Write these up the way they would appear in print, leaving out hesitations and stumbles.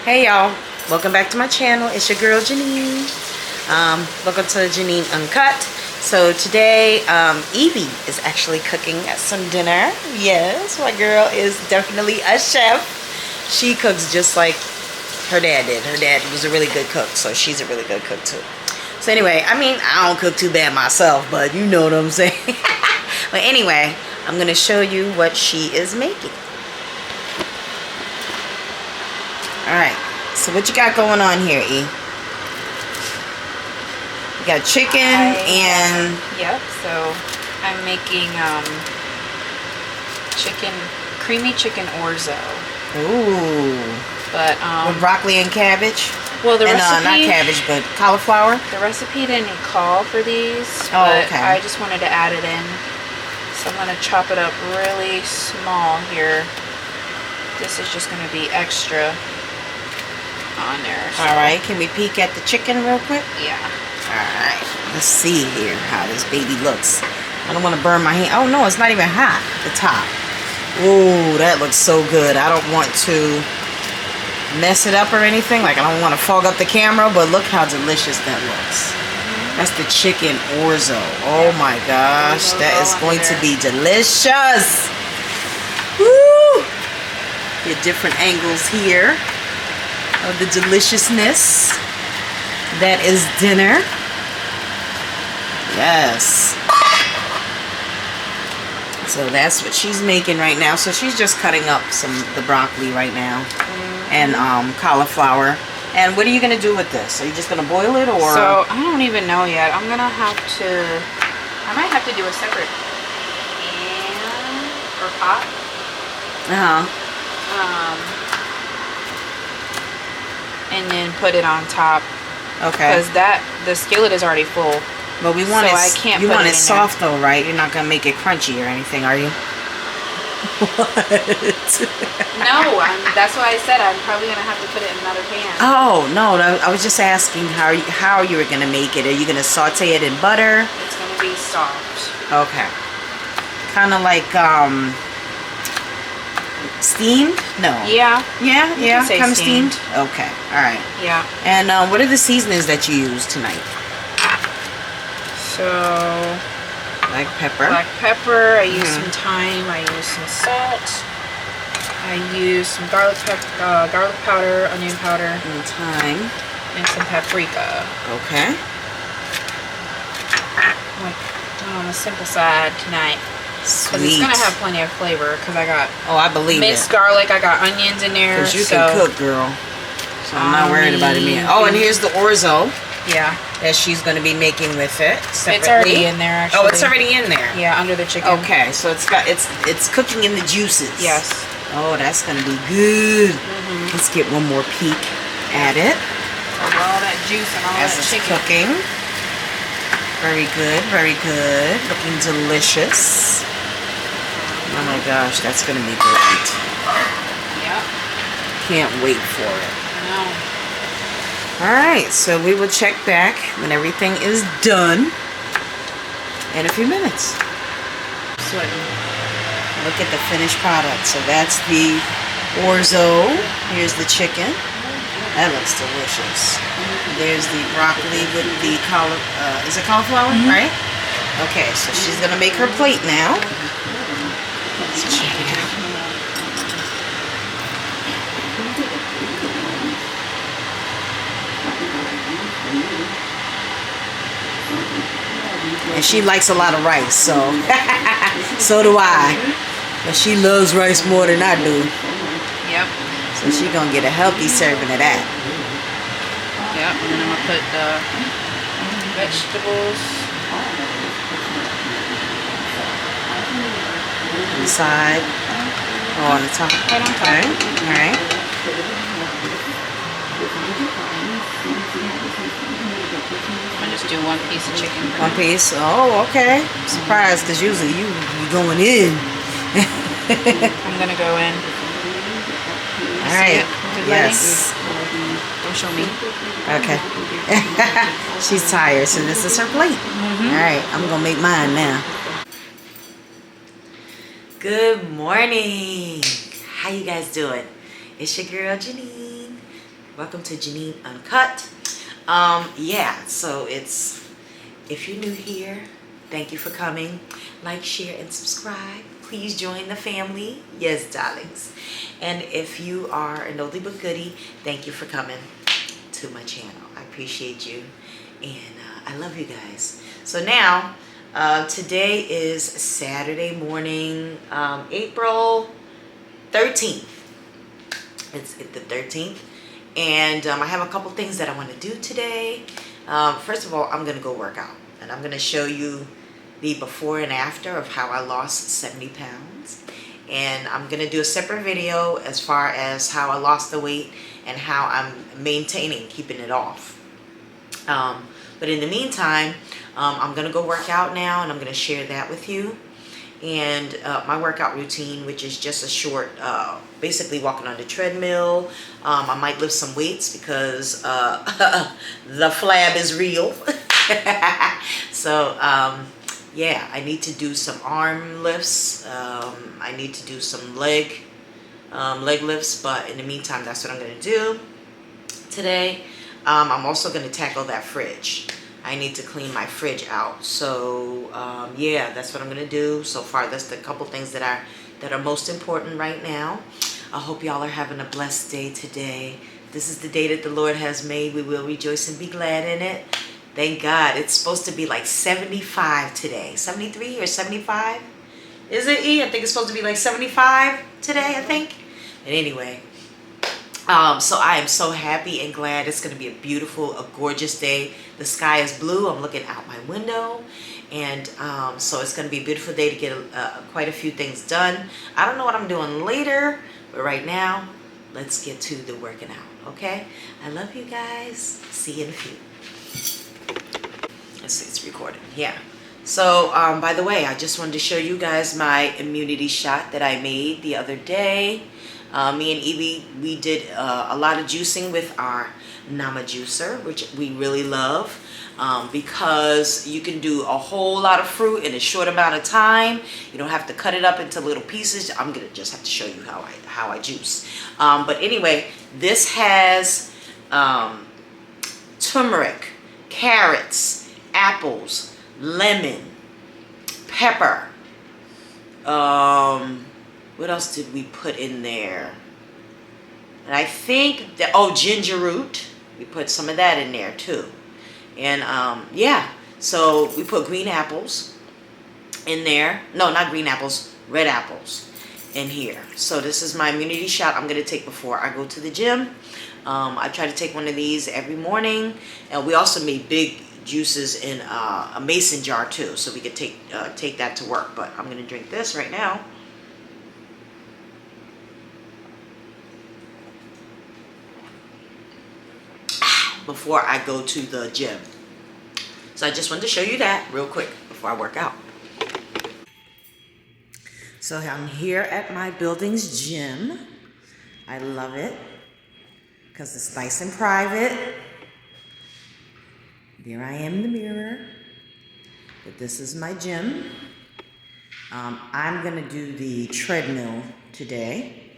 Hey y'all, welcome back to my channel. It's your girl Janine. Welcome to Janine Uncut. So today Evie is actually cooking some dinner. Yes, my girl is definitely a chef. She cooks just like her dad did. Her dad was a really good cook, so she's a really good cook too. So anyway, I mean, I don't cook too bad myself, but you know what I'm saying. But anyway, I'm gonna show you what she is making. Alright, so what you got going on here, E? You got chicken and... Yep, so I'm making creamy chicken orzo. Ooh. But, with broccoli and cabbage? Well, the recipe... not cabbage, but cauliflower? The recipe didn't call for these, but I just wanted to add it in. So I'm going to chop it up really small here. This is just going to be extra on there. So. Alright, can we peek at the chicken real quick? Yeah. Alright, let's see here how this baby looks. I don't want to burn my hand. Oh no, it's not even hot, the top. Ooh, that looks so good. I don't want to mess it up or anything. Like, I don't want to fog up the camera, but look how delicious that looks. That's the chicken orzo. Oh my gosh, that is going to be delicious. Woo! Get different angles here of the deliciousness that is dinner. Yes. So that's what she's making right now. So she's just cutting up the broccoli right now and cauliflower. And what are you gonna do with this? Are you just gonna boil it, or? So I don't even know yet. I might have to do a separate pan or pot. And then put it on top. Okay. Because the skillet is already full. But we want so you want it soft though, right? You're not gonna make it crunchy or anything, are you? What? No, that's why I said I'm probably gonna have to put it in another pan. Oh no, I was just asking how you were gonna make it. Are you gonna saute it in butter? It's gonna be soft. Okay. Kind of like steamed? No. Yeah. Yeah. Kind of steamed. steamed. Okay. All right. Yeah. And what are the seasonings that you use tonight? So, Black pepper. Black pepper. I use some thyme. I use some salt. I use some garlic powder, onion powder, And thyme. and some paprika. Okay. Like on the simple side tonight. Sweet. Because it's gonna have plenty of flavor. Because I got I believe minced garlic. I got onions in there. Because you can cook, girl. So I'm not worried about it. Oh, and here's the orzo. Yeah. That she's going to be making with it separately. It's already in there, actually. Oh, it's already in there. Yeah, under the chicken. Okay, so it's cooking in the juices. Yes. Oh, that's going to be good. Let's get one more peek at it. All that juice and all As that it's chicken. cooking. Very good, very good. Looking delicious. Oh my gosh, that's going to be great. Yep. Can't wait for it. No. Alright, so we will check back when everything is done in a few minutes. Sweating. Look at the finished product. So that's the orzo. Here's the chicken. That looks delicious. There's the broccoli with the is it cauliflower, right? Okay, so she's gonna make her plate now. Let's check it out. And she likes a lot of rice, so so do I. But she loves rice more than I do. Yep. So she's gonna get a healthy serving of that. Yep, and then I'm gonna put the vegetables Inside. Oh, on the top. right on top. Okay. Alright. I just do one piece of chicken. One piece. Oh, okay. Surprised, because usually you going in. I'm gonna go in. Alright. Yes. Yes. Don't show me. Okay. She's tired, so this is her plate. Alright, I'm gonna make mine now. Good morning. How you guys doing? It's your girl Janine Welcome to Janine Uncut. Yeah, so if you're new here, thank you for coming. Like, share, and subscribe. Please join the family. Yes, darlings. And if you are an oldie but goodie, thank you for coming to my channel. I appreciate you, and I love you guys. So now, today is Saturday morning, April 13th. It's the 13th, and I have a couple things that I want to do today. First of all, I'm going to go work out, and I'm going to show you the before and after of how I lost 70 pounds. And I'm going to do a separate video as far as how I lost the weight and how I'm maintaining, keeping it off. But in the meantime, I'm going to go work out now, and I'm going to share that with you. And my workout routine, which is just a short, basically walking on the treadmill. I might lift some weights because the flab is real. So yeah, I need to do some arm lifts. I need to do some leg lifts, but in the meantime, that's what I'm going to do today. I'm also going to tackle that fridge. I need to clean my fridge out. So yeah, that's what I'm gonna do. So far, that's the couple things that are most important right now. I hope y'all are having a blessed day today. This is the day that the Lord has made. We will rejoice and be glad in it. Thank God. It's supposed to be like 75 today. 73 or 75? Is it, E? I think it's supposed to be like 75 today, I think. And anyway, so I am so happy and glad. It's going to be a beautiful, a gorgeous day. The sky is blue. I'm looking out my window, and so it's going to be a beautiful day to get quite a few things done. I don't know what I'm doing later, but right now, let's get to the working out, okay? I love you guys. See you in a few. Let's see, it's recording. Yeah. So, by the way, I just wanted to show you guys my immunity shot that I made the other day. Me and Evie, we did a lot of juicing with our Nama juicer, which we really love, because you can do a whole lot of fruit in a short amount of time. You don't have to cut it up into little pieces. I'm gonna just have to show you how I juice. But anyway, this has turmeric, carrots, apples, lemon, pepper. What else did we put in there? And I think that, oh, ginger root. We put some of that in there too. And yeah, so we put green apples in there. No, not green apples, red apples in here. So this is my immunity shot I'm going to take before I go to the gym. I try to take one of these every morning. And we also made big juices in a mason jar too, so we could take that to work. But I'm going to drink this right now. Before I go to the gym. So I just wanted to show you that real quick before I work out. So I'm here at my building's gym. I love it because it's nice and private. There I am in the mirror. But this is my gym. I'm gonna do the treadmill today.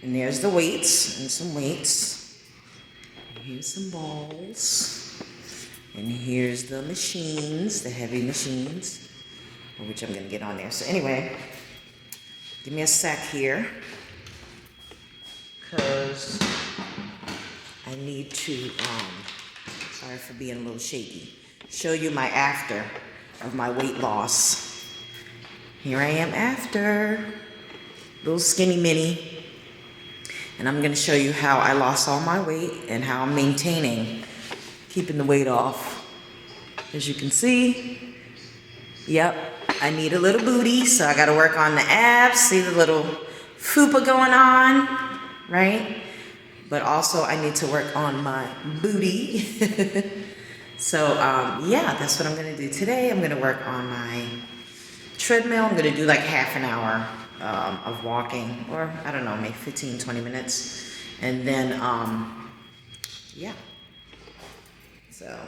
And there's the weights and some weights. Here's some balls, and here's the machines, the heavy machines, which I'm going to get on there. So anyway, give me a sec here, because I need to, sorry for being a little shaky, show you my after of my weight loss. Here I am after, little skinny mini. And I'm going to show you how I lost all my weight and how I'm maintaining, keeping the weight off. As you can see, yep, I need a little booty, so I got to work on the abs. See the little fupa going on, right? But also I need to work on my booty. So yeah, that's what I'm going to do today. I'm going to work on my treadmill. I'm going to do like half an hour of walking, or I don't know, maybe 15-20 minutes, and then yeah, so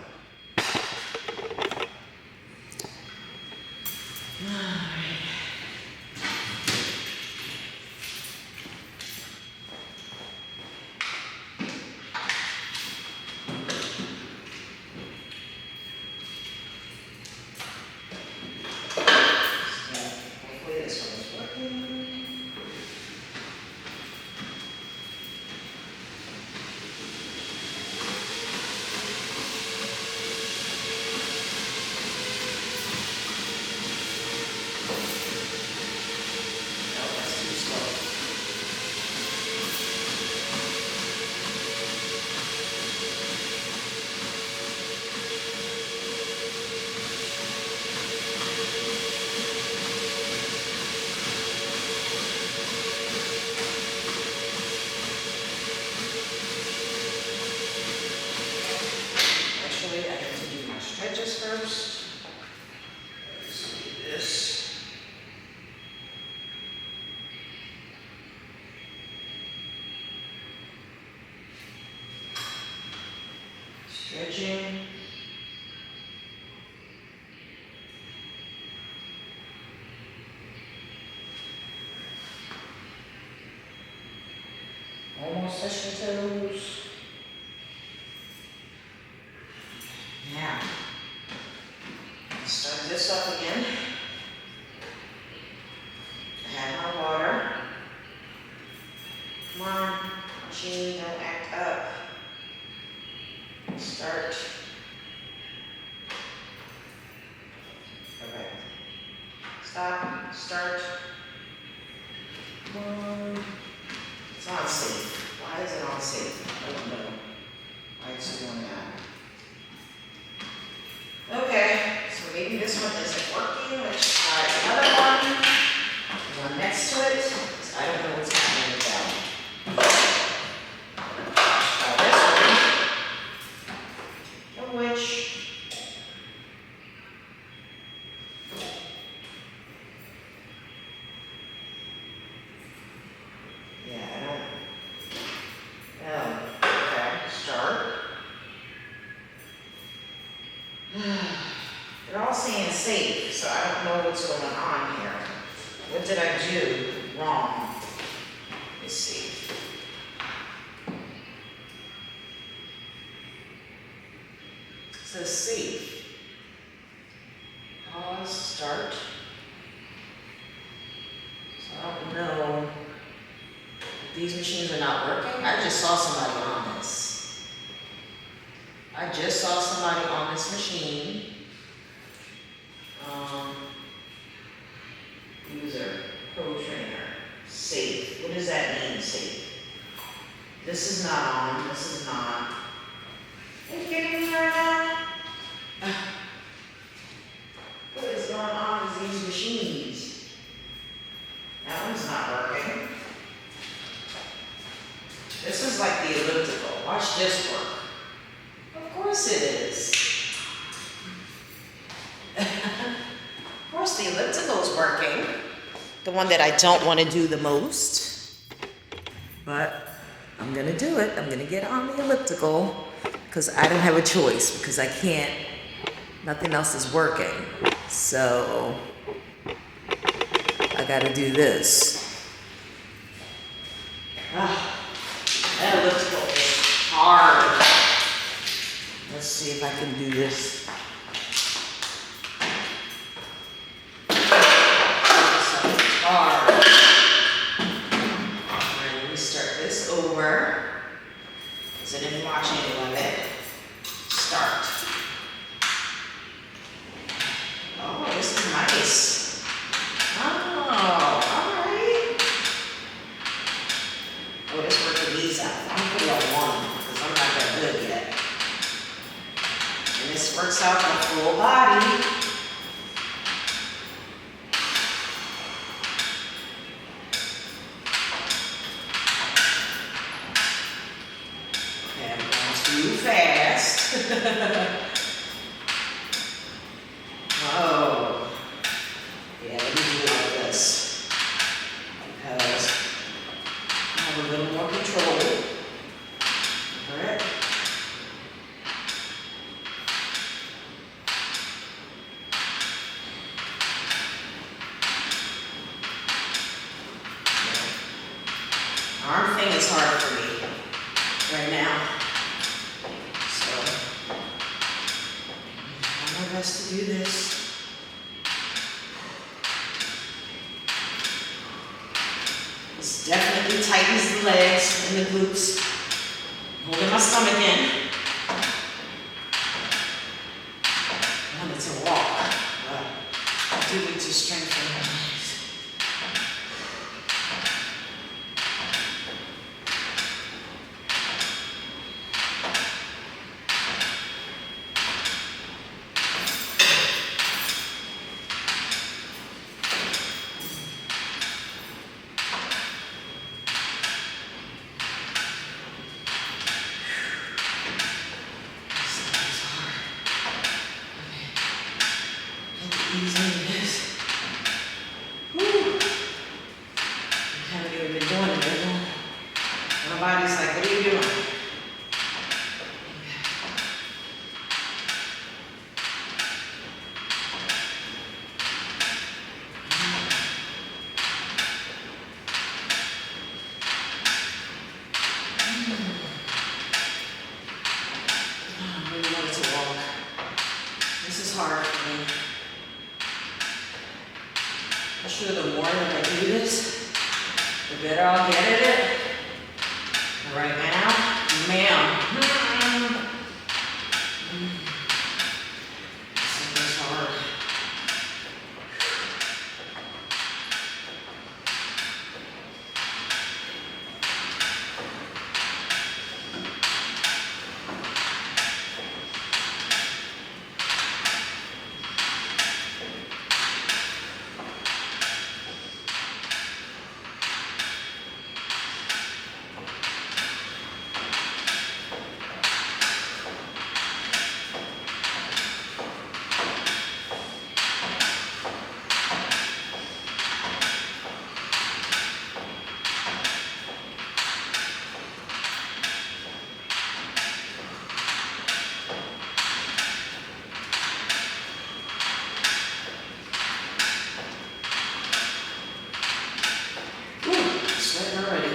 first. Let's do this. Stretching. Almost touch your toes. Now, start this up again. I have my water. Come on, machine, don't act up. Start. Okay. Stop, start. Come on. It's on safe. Why is it on safe? I don't know. Why is it doing that? Okay, so maybe this one isn't working. Let's try another one. The one next to it. So I don't know what's happening with that one. Try this one. Of which. Yeah, I don't. Oh, okay, start. They're all saying safe, so I don't know what's going on here. What did I do wrong? Let's see. It says safe. Pause, start. So I don't know if these machines are not working. I just saw somebody on this. I just saw somebody on this machine. User, pro trainer, safe. What does that mean, safe? This is not on, this is not. Are you kidding me right now? What is going on with these machines? That one's not working. This is like the elliptical. Watch this work. Of course it is. Of course the elliptical is working. The one that I don't want to do the most. But I'm going to do it. I'm going to get on the elliptical because I don't have a choice because I can't, nothing else is working. So I got to do this. That elliptical is hard. Let's see if I can do this. Hard. Alright, let me start this over. Because I didn't watch any of it. Start. Oh, this is nice. Oh, alright. Oh, this working these out. I'm putting on one because I'm not that good yet. And this works out the full body. Okay, I'm going too fast. Oh. Yeah, let me do it like this. Because I have a little more control. Alright. Arm thing is hard for me right now. So, I'm my best to do this. This definitely tightens the legs and the glutes. Holding my stomach in. I wanted to walk, but I do need to strengthen my legs. outside. What are you doing? I really wanted to walk. This is hard for me. I'm sure the more that I do this, the better I'll get at it. And right now, ma'am. This is hard. Sweating already.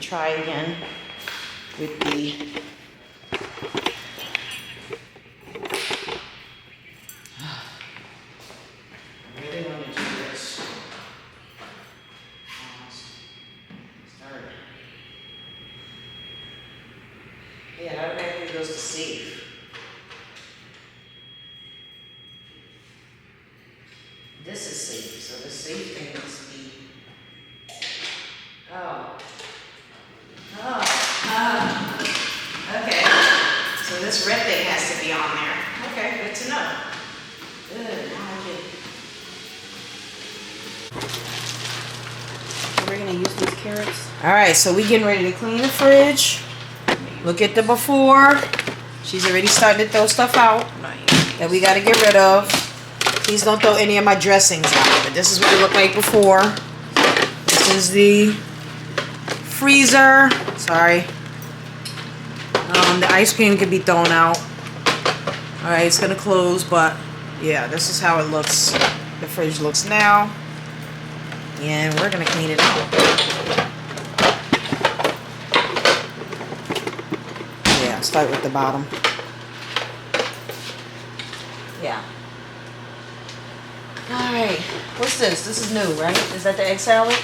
Try again with the I really want to do this. Start. Yeah, how do I think it goes to safe? This is safe, so the safe thing needs to be. Oh. Okay. So this red thing has to be on there. Okay, good to know. Good, now I get. We're gonna use these carrots. Alright, so we getting ready to clean the fridge. Look at the before. She's already starting to throw stuff out that we gotta get rid of. Please don't throw any of my dressings out. But this is what it looked like before. This is the freezer. Sorry. The ice cream can be thrown out. Alright, it's gonna close, but yeah, this is how it looks. The fridge looks now. And we're gonna clean it out. Yeah, start with the bottom. Yeah. Alright, what's this? This is new, right? Is that the egg salad?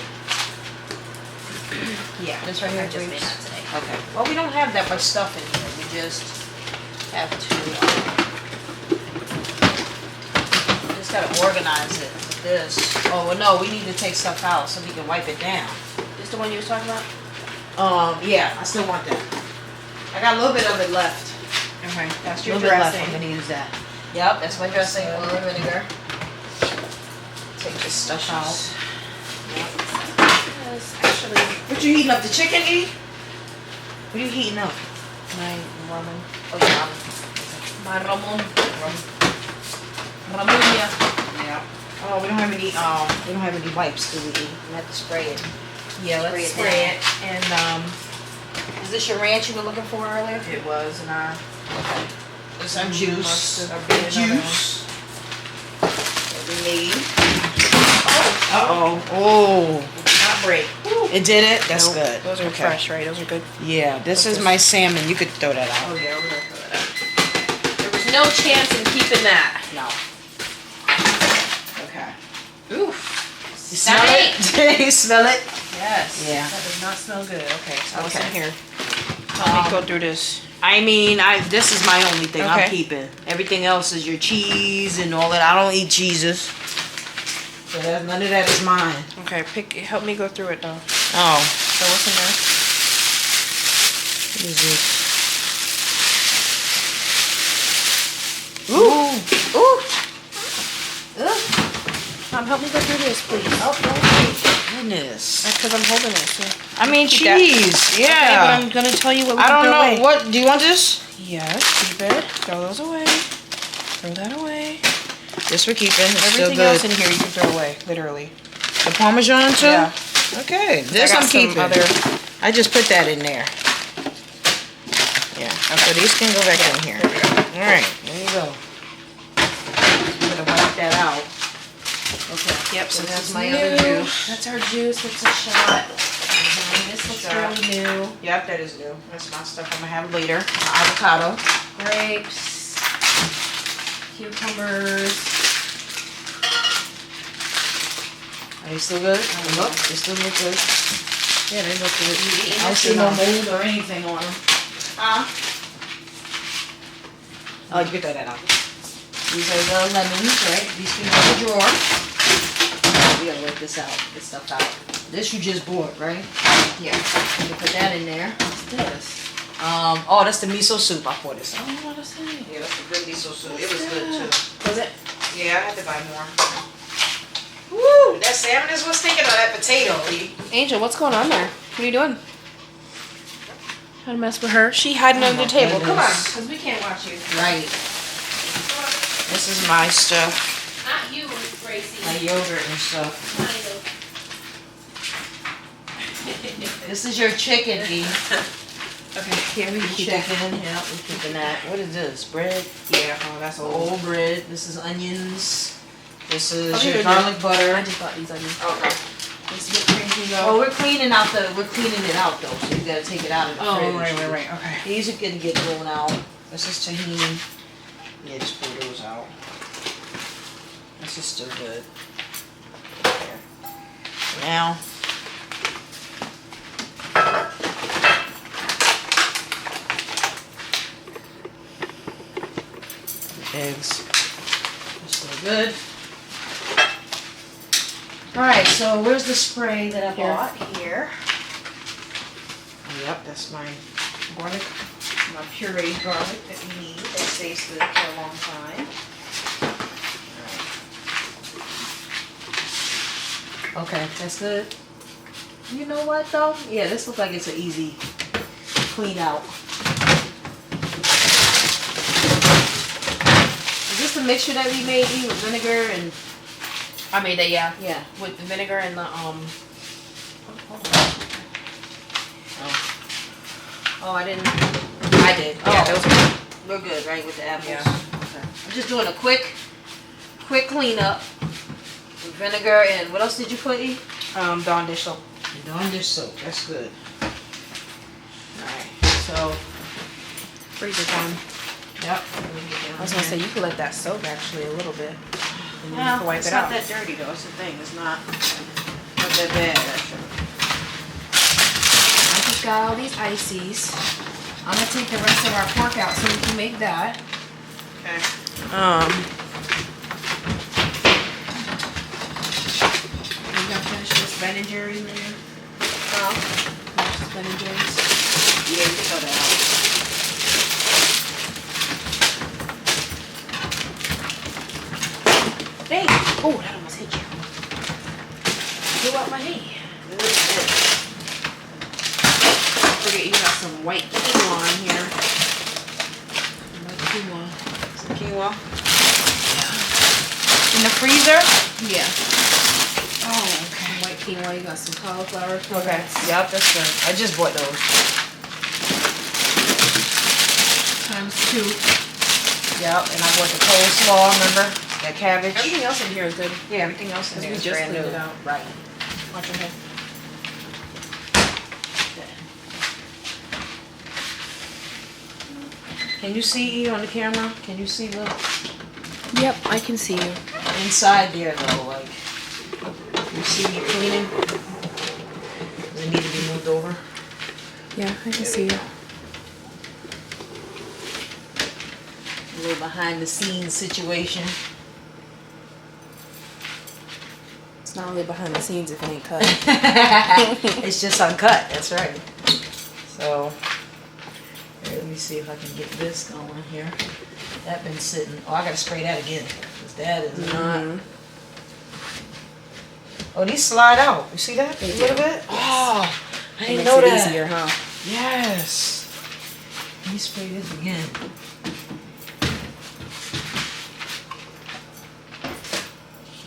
Yeah, this right here. I just made that today. Okay. Well, we don't have that much stuff in here. We just have to gotta organize it. This. Oh well, no, we need to take stuff out so we can wipe it down. This the one you was talking about? Yeah, I still want that. I got a little bit of it left. Okay, that's your dressing. dressing. I'm gonna use that. Yep, that's my dressing. So, Oil and vinegar. Take this stuff out. Yep. Yes, actually, What you heating up? The chicken, E? What are you heating up? my ramen. Oh yeah. My ramen. Ramunya. Yeah. Oh, we don't have any. We don't have any wipes, do we? We have to spray it. Yeah, let's spray it. And is this your ranch you were looking for earlier? it was in our. Okay. There's some juice. Mustard. Our big juice. That we need. Oh. Oh. It did not break. It did it? That's Nope. good. Those are Okay. fresh, right? Those are good. Yeah, this is my salmon. You could throw that out. Oh yeah, we're gonna throw that out. There was no chance in keeping that. No. Okay. Oof. You smell it? You smell it? Yes. Yeah. That does not smell good. Okay, so what's in Okay. here? Let me go through this. I mean, this is my only thing I'm Okay. keeping. Everything else is your cheese and all that. I don't eat cheeses. So none of that is mine. Okay, help me go through it though. Oh. So what's in there? What is this? Ooh. Ooh. Help me go through this, please. Oh, my goodness. Because I'm holding it. So. I mean, Keep that. cheese. Yeah. Okay, but I'm gonna tell you what we I can don't throw know. away. What? Do you want this? Yes, keep it. Throw those away. Throw that away. This we're keeping. It's Everything still else good. in here you can throw away, literally. The Parmesan too? Yeah. Okay. This I got I'm some keeping. I just put that in there. Yeah. So these can go back in here. Alright. There you go. I'm gonna wipe that out. Okay. Yep, so that's my new. other juice. That's our juice. It's a shot. This looks Shot. really new. Yep, that is new. That's my stuff I'm gonna have later. My avocado. Grapes. Cucumbers. Are they still good? Look, they still look good. Yeah, they look good. I don't see no mold or anything on them. Oh, you can throw that out. These are the lemons, right? These can go in the drawer. We gotta work this out. Get stuff out. This you just bought, right? Yeah. You put that in there. What's this? Oh, that's the miso soup. I poured this I out. don't know what to say. Yeah, that's a good miso soup. It was good too. Was it? Yeah, I had to buy more. Woo! That salmon is what's thinking of that potato, Lee. Angel, what's going on there? What are you doing? Trying to mess with her? She hiding under the table. Come on, goodness. because we can't watch you. Right. This is my stuff. Not you, Gracie. My yogurt and stuff. This is your chicken, Lee. Okay, here we keep that. Chicken. Yeah, we're keeping that. What is this? Bread? Yeah, oh, that's old. Old bread. This is onions. This is Oh, your here, garlic I butter. just bought these onions. Okay. Let's get crazy though. Oh, we're cleaning it out though, so you gotta take it out of the fridge. Oh, right. Okay. These are gonna get blown out. This is tahini. Yeah, just pull those out. This is still good. There. Now. Eggs. They're still good. Alright, so where's the spray that I bought? Here. Yep, that's my garlic, my pureed garlic that we need. That stays good for a long time. Right. Okay, that's good. You know what though? Yeah, this looks like it's an easy clean out. Is this the mixture that we made with vinegar and... I made that, yeah. Yeah. With the vinegar and the, Oh, I didn't... I did. Yeah, Oh, those are we're good, right, with the apples? Yeah. Okay. I'm just doing a quick cleanup with vinegar and what else did you put in? Dawn dish soap. Dawn dish soap. That's good. Alright, so... Freezer time. Yep. I was gonna say, you could let that soak actually a little bit. And then you Well, can wipe it's it not out. that dirty though, it's the thing. It's not that bad, actually. I just got all these ices. I'm gonna take the rest of our pork out so we can make that. Okay. Jerry in there? Ben and Jerry's. Yeah, you cut it out. Dang. Oh, that almost hit you. Blew out my knee. Don't forget you have some white quinoa in here. White quinoa. Some quinoa. In the freezer? Yeah. Oh, okay. Some white quinoa. You got some cauliflower. Okay. Yep, that's good. I just bought those. Times 2. Yep, and I bought the coleslaw, remember? That cabbage. Everything else in here is good. Yeah, everything else in there We is just brand cleaned new. it out. Right. Watch your head. Can you see E on the camera? Can you see the Yep, I can see you. inside there though? Like, you see me cleaning? Does it need to be moved over? Yeah, I can see you. A little behind the scenes situation. It's not really behind the scenes if it ain't cut. It's just uncut, that's right. So, here, let me see if I can get this going here. That been sitting. Oh, I gotta spray that again. Because that is not. Oh, these slide out. You see that? They A little do. bit? Oh, I didn't Makes know it that. easier, huh? Yes. Let me spray this again.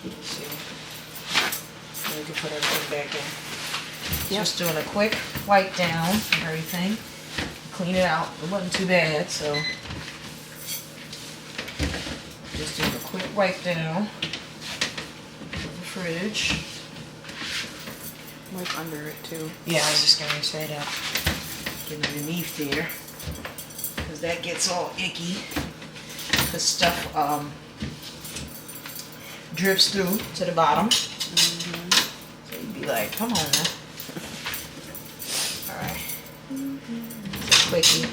Let's see. Then we can put everything back in. Yep. Just doing a quick wipe down and everything. Clean it out. It wasn't too bad, so. Just doing a quick wipe down of the fridge. Wipe under it too. Yeah, I was just going to say that. Get underneath there. Because that gets all icky. The stuff drips through to the bottom. So you'd be like, come on now. Alright. It's a quickie.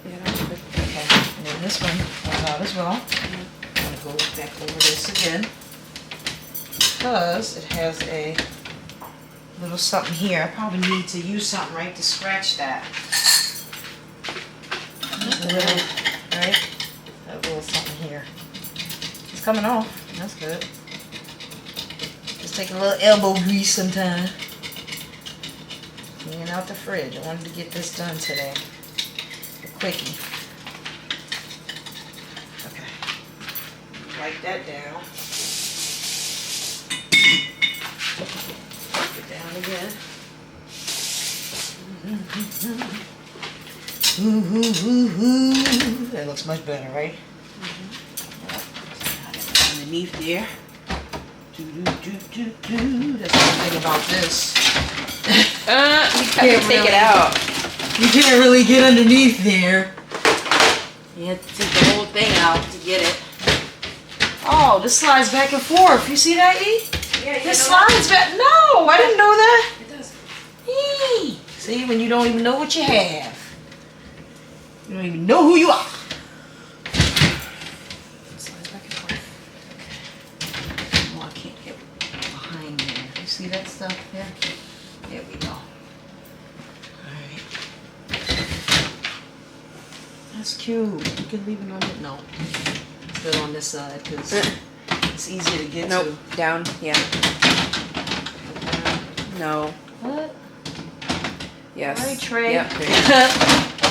Yeah, that's good. Okay. And then this one comes out as well. I'm going to go back over this again. Because it has a little something here. I probably need to use something, right, to scratch that. Just a little, right? That little something here. It's coming off. That's good. Just take a little elbow grease sometime. Cleaning out the fridge. I wanted to get this done today. A quickie. Okay. Wipe that down. Wipe it down again. That looks much better, right? Underneath there. That's the thing about this. You can't take it out. You can't really get underneath there. You have to take the whole thing out to get it. Oh, this slides back and forth. You see that, E? Yeah, This slides back. No, I didn't know that. It does. E. See, when you don't even know what you have. You don't even know who you are. It slides back and forth. Oh, I can't get behind there. You see that stuff there? There we go. Alright. That's cute. You can leave it on it. No. It's good on this side because it's easier to get Nope. to. Down. Yeah. No. What? Yes. Right, Trey. Yep.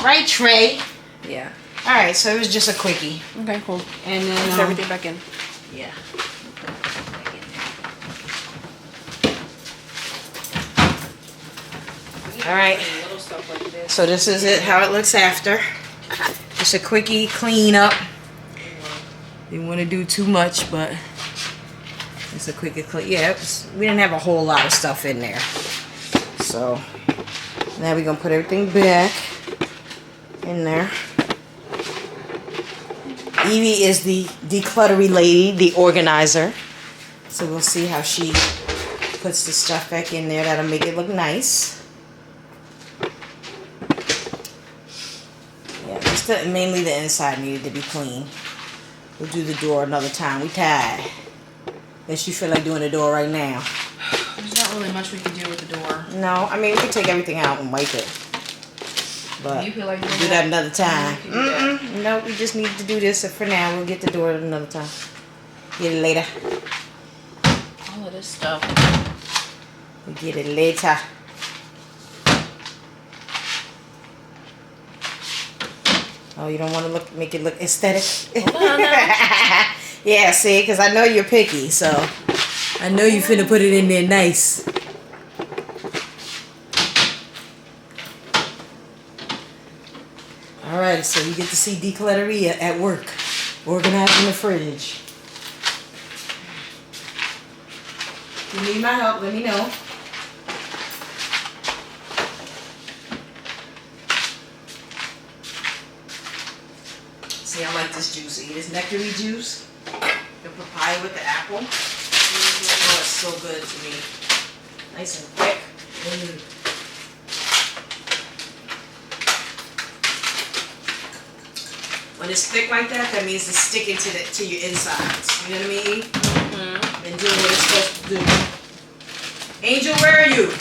Right, Trey. Yeah. Alright, so it was just a quickie. Okay, cool. And then Put everything back in. yeah. Alright. Little stuff like this. So this is it, how it looks after. Just a quickie clean up. Didn't want to do too much, but it's a quickie clean. Yeah, we didn't have a whole lot of stuff in there. So now we're gonna put everything back in there. Evie is the decluttery lady, the organizer. So we'll see how she puts the stuff back in there. That'll make it look nice. Yeah, just mainly the inside needed to be clean. We'll do the door another time. We tired. Unless you feel like doing the door right now. There's not really much we can do with the door. No, I mean, we can take everything out and wipe it. But you feel like doing do that another time. No, No, we just need to do this for now. We'll get the door another time. Get it later. All of this stuff. We get it later. Oh, you don't want to make it look aesthetic? Yeah, see, because I know you're picky, so I know you finna put it in there nice. Alright, so you get to see declutteria at work. Organizing the fridge. If you need my help, let me know. See, I like this juice. See, this nectary juice. The papaya with the apple. Oh, it's so good to me. Nice and quick. When it's thick like that, that means it's sticking to your insides. You know what I mean? Mm-hmm. And doing what it's supposed to do. Angel, where are you?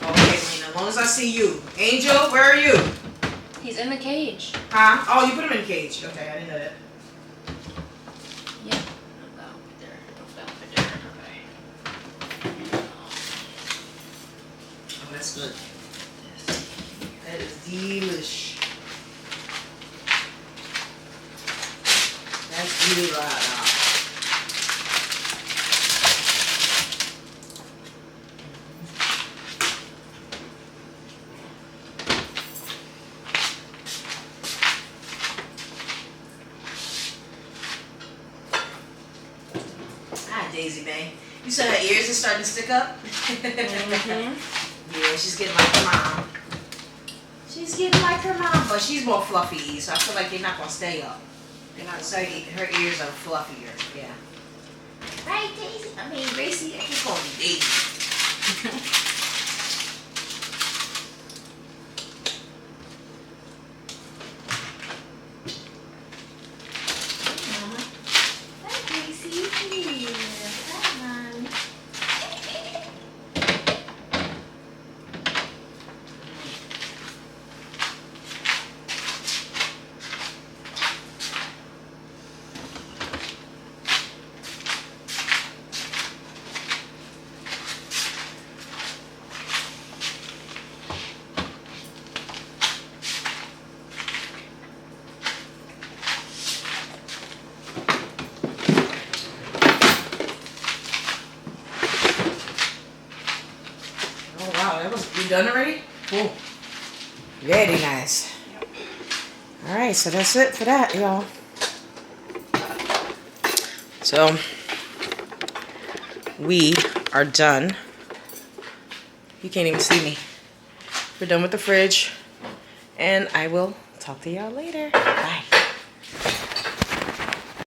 Okay, Lena, as long as I see you. Angel, where are you? He's in the cage. Huh? Oh, you put him in the cage. Okay, I didn't know that. Yeah. Okay. Oh, that's good. That is delish. That's really right. Daisy May. You said her ears are starting to stick up? Mm-hmm. Yeah, she's getting like her mom. She's getting like her mom, but she's more fluffy, so I feel like they're not going to stay up. They're not so her ears are fluffier, yeah. Right, Daisy? I mean, Gracie, I keep calling you Daisy. You done already? Cool. Very nice. Yep. Alright, so that's it for that, y'all. So, we are done. You can't even see me. We're done with the fridge. And I will talk to y'all later. Bye.